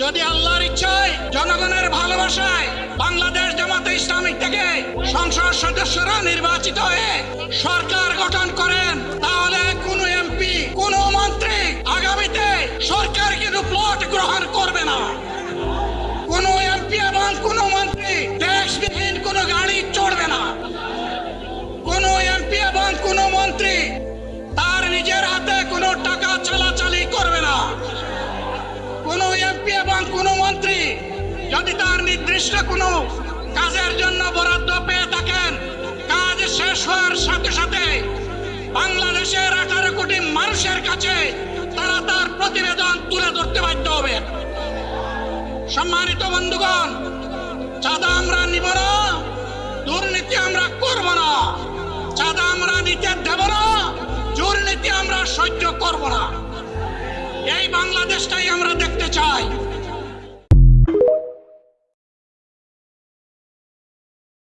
যদি আল্লাহর ইচ্ছায় জনগণের ভালোবাসায় বাংলাদেশ জামাতে ইসলামী থেকে সংসদ সদস্যরা নির্বাচিত হয়ে সরকার গঠন করেন, তাহলে কোন এমপি কোন মন্ত্রী আগামীতে সরকার কিন্তু প্লট গ্রহণ করবে না। কোন এমপি এবং কোন মন্ত্রী ট্যাক্সবিহীন কোন গাড়ি চড়বে না। কোন এমপি এবং কোন মন্ত্রী তার নিজের হাতে কোনো টাকা চালাচালি করবে না। কোন এমপি এবং কোন মন্ত্রী যদি তার নির্দিষ্ট কোনো কাজের জন্য বরাদ্দ পেয়ে থাকেন, কাজ শেষ হওয়ার সাথে সাথে বাংলাদেশের 18 কোটি মানুষের কাছে তারা তার প্রতিবেদন তুলে ধরতে বাধ্য হবে। সম্মানিত বন্ধুগণ, চাঁদা আমরা নিব না, দুর্নীতি আমরা করব না। চাঁদা আমরা নিতে দেব না, দুর্নীতি আমরা সহ্য করব না। এই বাংলাদেশটাই আমরা দেখতে চাই।